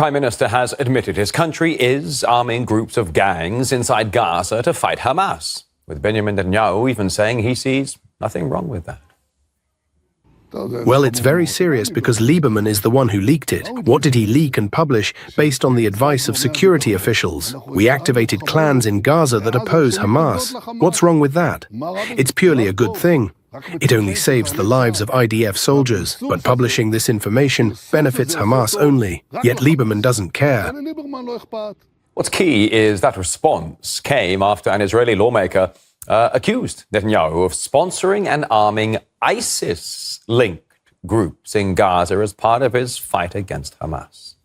Prime Minister has admitted his country is arming groups of gangs inside Gaza to fight Hamas, with Benjamin Netanyahu even saying he sees nothing wrong with that. Well, it's very serious because Lieberman is the one who leaked it. What did he leak and publish based on the advice of security officials? We activated clans in Gaza that oppose Hamas. What's wrong with that? It's purely a good thing. It only saves the lives of IDF soldiers, but publishing this information benefits Hamas only. Yet Lieberman doesn't care. What's key is that response came after an Israeli lawmaker accused Netanyahu of sponsoring and arming ISIS-linked groups in Gaza as part of his fight against Hamas.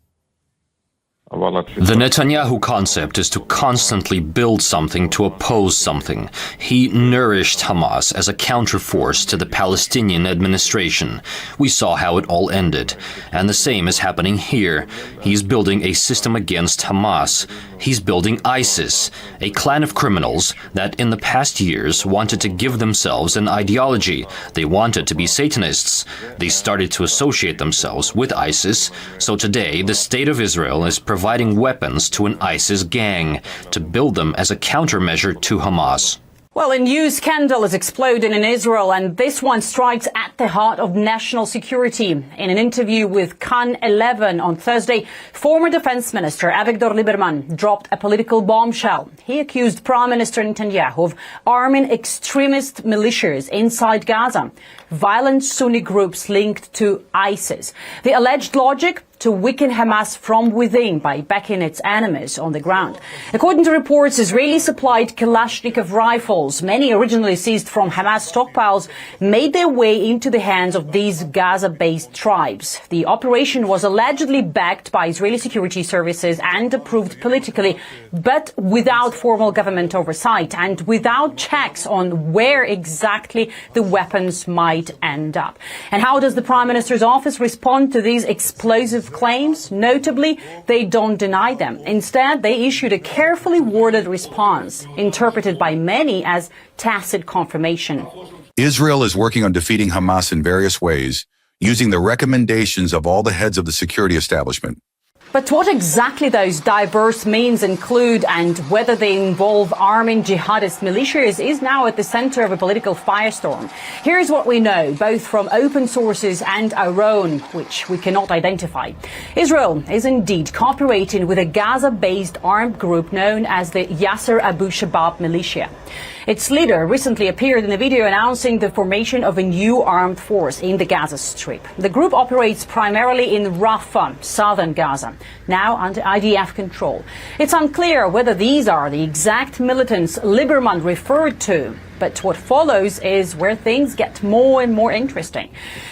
The Netanyahu concept is to constantly build something to oppose something. He nourished Hamas as a counterforce to the Palestinian administration. We saw how it all ended. And the same is happening here. He's building a system against Hamas. He's building ISIS, a clan of criminals that in the past years wanted to give themselves an ideology. They wanted to be Satanists. They started to associate themselves with ISIS. So today, the State of Israel is providing weapons to an ISIS gang to build them as a countermeasure to Hamas. Well, a new scandal is exploding in Israel, and this one strikes at the heart of national security. In an interview with Kan 11 on Thursday, former Defense Minister Avigdor Lieberman dropped a political bombshell. He accused Prime Minister Netanyahu of arming extremist militias inside Gaza, violent Sunni groups linked to ISIS. The alleged logic: to weaken Hamas from within by backing its enemies on the ground. According to reports, Israeli-supplied Kalashnikov rifles, many originally seized from Hamas stockpiles, made their way into the hands of these Gaza-based tribes. The operation was allegedly backed by Israeli security services and approved politically, but without formal government oversight and without checks on where exactly the weapons might end up. And how does the Prime Minister's office respond to these explosive claims? Notably, they don't deny them. Instead, they issued a carefully worded response, interpreted by many as tacit confirmation. Israel is working on defeating Hamas in various ways, using the recommendations of all the heads of the security establishment. But what exactly those diverse means include and whether they involve arming jihadist militias is now at the center of a political firestorm. Here's what we know, both from open sources and our own, which we cannot identify. Israel is indeed cooperating with a Gaza-based armed group known as the Yasser Abu Shabab militia. Its leader recently appeared in a video announcing the formation of a new armed force in the Gaza Strip. The group operates primarily in Rafah, southern Gaza, now under IDF control. It's unclear whether these are the exact militants Lieberman referred to. But what follows is where things get more and more interesting.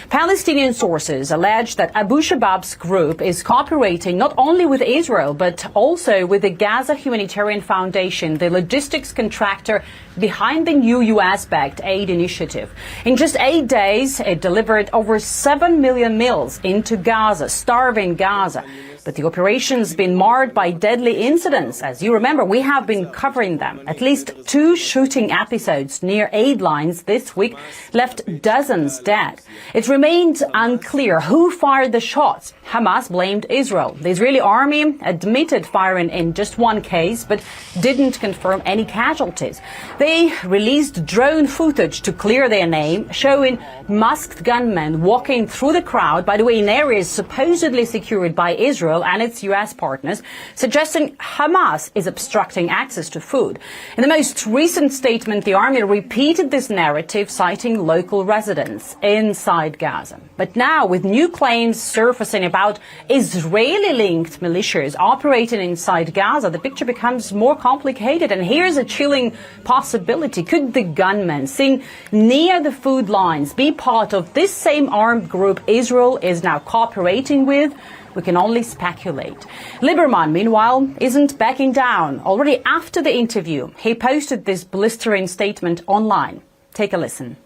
Palestinian sources allege that Abu Shabab's group is cooperating not only with Israel, but also with the Gaza Humanitarian Foundation, the logistics contractor behind the new US-backed aid initiative. In just 8 days, it delivered over 7 million meals into Gaza, starving Gaza. But the operation's been marred by deadly incidents. As you remember, we have been covering them. At least 2 shooting episodes near aid lines this week left dozens dead. It remained unclear who fired the shots. Hamas blamed Israel. The Israeli army admitted firing in just one case, but didn't confirm any casualties. They released drone footage to clear their name, showing masked gunmen walking through the crowd, by the way, in areas supposedly secured by Israel and its US partners, suggesting Hamas is obstructing access to food. In the most recent statement, the army repeated this narrative, citing local residents inside Gaza. But now, with new claims surfacing about Israeli-linked militias operating inside Gaza, the picture becomes more complicated. And here's a chilling possibility. Could the gunmen seen near the food lines be part of this same armed group Israel is now cooperating with? We can only speculate. Lieberman, meanwhile, isn't backing down. Already after the interview, he posted this blistering statement online. Take a listen.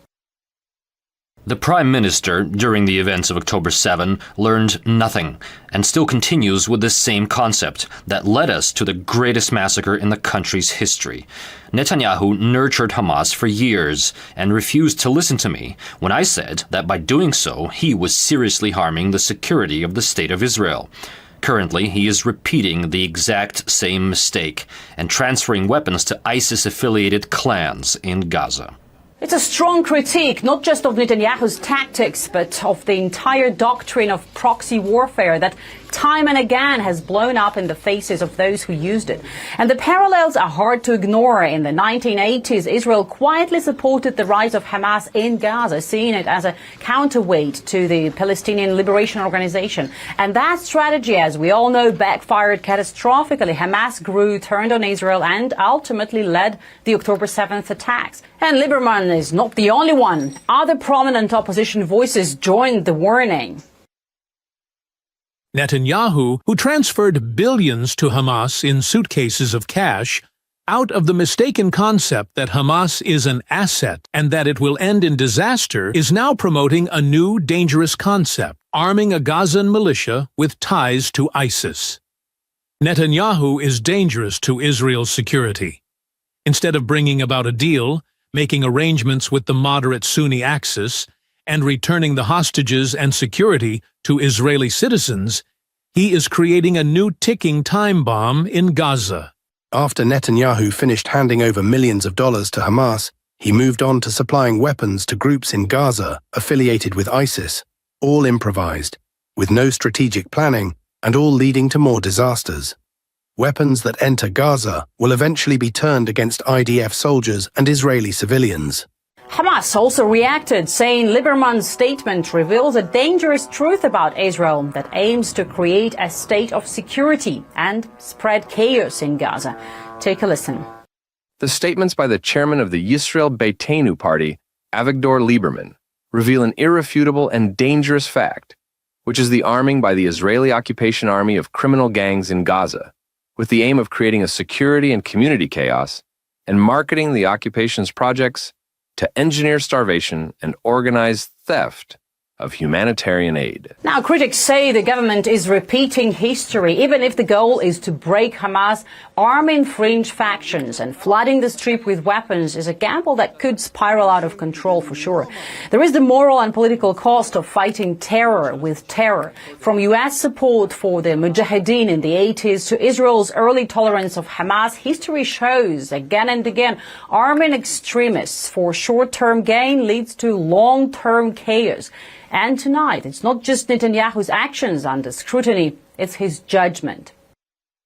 The Prime Minister, during the events of October 7, learned nothing and still continues with the same concept that led us to the greatest massacre in the country's history. Netanyahu nurtured Hamas for years and refused to listen to me when I said that by doing so, he was seriously harming the security of the State of Israel. Currently, he is repeating the exact same mistake and transferring weapons to ISIS-affiliated clans in Gaza. It's a strong critique, not just of Netanyahu's tactics, but of the entire doctrine of proxy warfare that time and again has blown up in the faces of those who used it. And the parallels are hard to ignore. In the 1980s, Israel quietly supported the rise of Hamas in Gaza, seeing it as a counterweight to the Palestinian Liberation Organization. And that strategy, as we all know, backfired catastrophically. Hamas grew, turned on Israel, and ultimately led the October 7th attacks. And Lieberman is not the only one. Other prominent opposition voices joined the warning. Netanyahu, who transferred billions to Hamas in suitcases of cash, out of the mistaken concept that Hamas is an asset and that it will end in disaster, is now promoting a new dangerous concept, arming a Gazan militia with ties to ISIS. Netanyahu is dangerous to Israel's security. Instead of bringing about a deal, making arrangements with the moderate Sunni axis, and returning the hostages and security to Israeli citizens, he is creating a new ticking time bomb in Gaza. After Netanyahu finished handing over millions of dollars to Hamas, he moved on to supplying weapons to groups in Gaza affiliated with ISIS, all improvised, with no strategic planning, and all leading to more disasters. Weapons that enter Gaza will eventually be turned against IDF soldiers and Israeli civilians. Hamas also reacted, saying Lieberman's statement reveals a dangerous truth about Israel that aims to create a state of security and spread chaos in Gaza. Take a listen. The statements by the chairman of the Yisrael Beitenu party, Avigdor Lieberman, reveal an irrefutable and dangerous fact, which is the arming by the Israeli occupation army of criminal gangs in Gaza, with the aim of creating a security and community chaos, and marketing the occupation's projects to engineer starvation and organize theft of humanitarian aid. Now, critics say the government is repeating history, even if the goal is to break Hamas, arming fringe factions and flooding the strip with weapons is a gamble that could spiral out of control for sure. There is the moral and political cost of fighting terror with terror. From U.S. support for the Mujahideen in the 80s to Israel's early tolerance of Hamas, history shows again and again arming extremists for short-term gain leads to long-term chaos. And tonight, it's not just Netanyahu's actions under scrutiny, it's his judgment.